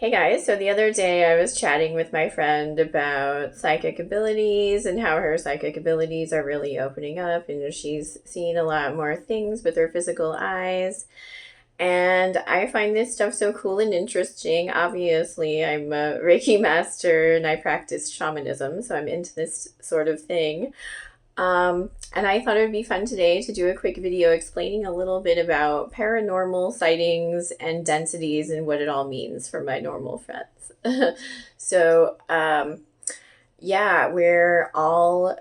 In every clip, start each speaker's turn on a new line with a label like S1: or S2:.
S1: Hey guys, so the other day I was chatting with my friend about psychic abilities and how her psychic abilities are really opening up and she's seeing a lot more things with her physical eyes. And I find this stuff so cool and interesting. Obviously, I'm a Reiki master and I practice shamanism, so I'm into this sort of thing. And I thought it would be fun today to do a quick video explaining a little bit about paranormal sightings and densities and what it all means for my normal friends. so, yeah, we're all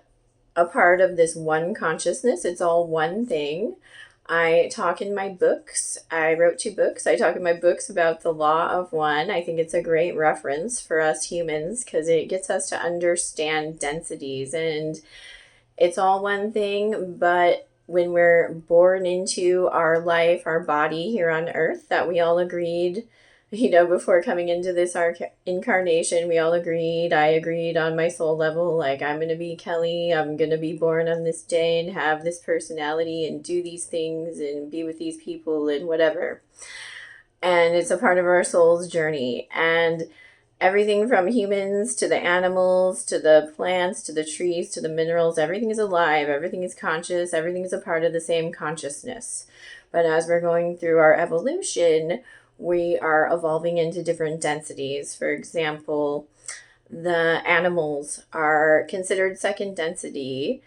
S1: a part of this one consciousness. It's all one thing. I talk in my books. I wrote 2 books. I talk in my books about the law of one. I think it's a great reference for us humans because it gets us to understand densities, and it's all one thing, but when we're born into our life, our body here on earth, that we all agreed, before coming into this incarnation, we all agreed, I agreed on my soul level, like I'm going to be Kelly, I'm going to be born on this day and have this personality and do these things and be with these people and whatever. And it's a part of our soul's journey. And everything from humans to the animals, to the plants, to the trees, to the minerals, everything is alive, everything is conscious, everything is a part of the same consciousness. But as we're going through our evolution, we are evolving into different densities. For example, the animals are considered second density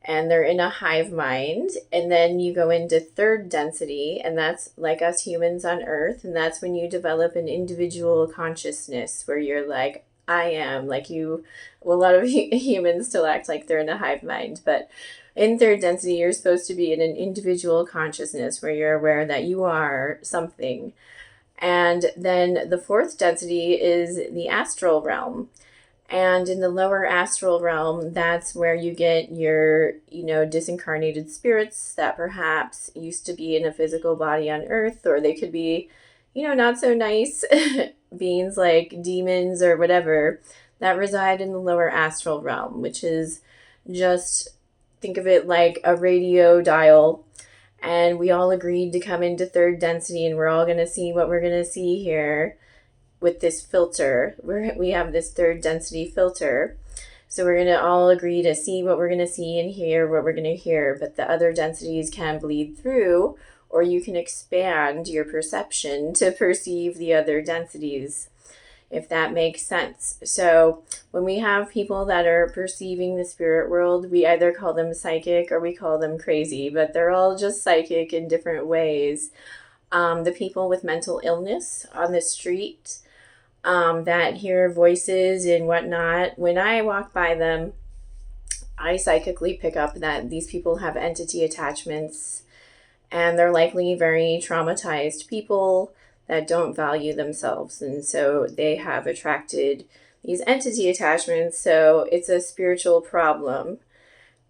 S1: and they're in a hive mind. And then you go into third density, and that's like us humans on earth. And that's when you develop an individual consciousness where you're like, I am like you. Well, a lot of humans still act like they're in a hive mind, but in third density, you're supposed to be in an individual consciousness where you're aware that you are something. And then the fourth density is the astral realm. And in the lower astral realm, that's where you get your, disincarnated spirits that perhaps used to be in a physical body on earth, or they could be, not so nice beings like demons or whatever that reside in the lower astral realm, which is just, think of it like a radio dial. And we all agreed to come into third density, and we're all going to see what we're going to see here with this filter. We have this third density filter. So we're going to all agree to see what we're going to see and hear what we're going to hear. But the other densities can bleed through, or you can expand your perception to perceive the other densities, if that makes sense. So when we have people that are perceiving the spirit world, we either call them psychic or we call them crazy, but they're all just psychic in different ways. The people with mental illness on the street, that hear voices and whatnot, when I walk by them, I psychically pick up that these people have entity attachments, and they're likely very traumatized people that don't value themselves, and so they have attracted these entity attachments. So it's a spiritual problem.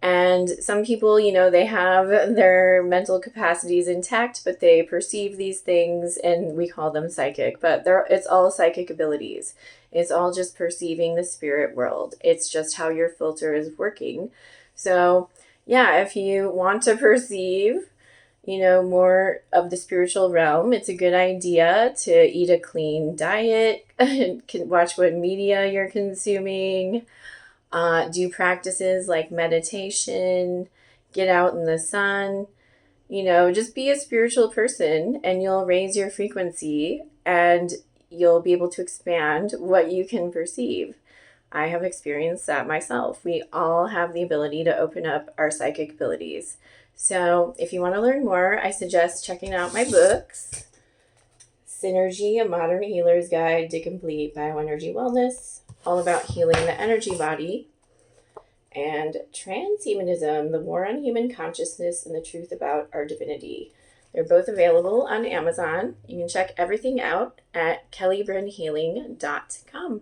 S1: And some people, they have their mental capacities intact, but they perceive these things, and we call them psychic. But it's all psychic abilities. It's all just perceiving the spirit world. It's just how your filter is working. So, yeah, if you want to perceive, more of the spiritual realm, it's a good idea to eat a clean diet, watch what media you're consuming, do practices like meditation, get out in the sun, just be a spiritual person, and you'll raise your frequency and you'll be able to expand what you can perceive. I have experienced that myself. We all have the ability to open up our psychic abilities. So if you want to learn more, I suggest checking out my books, Synergy, A Modern Healer's Guide to Complete Bioenergy Wellness, all about healing the energy body, and Transhumanism, The War on Human Consciousness and the Truth About Our Divinity. They're both available on Amazon. You can check everything out at kellybrynhealing.com.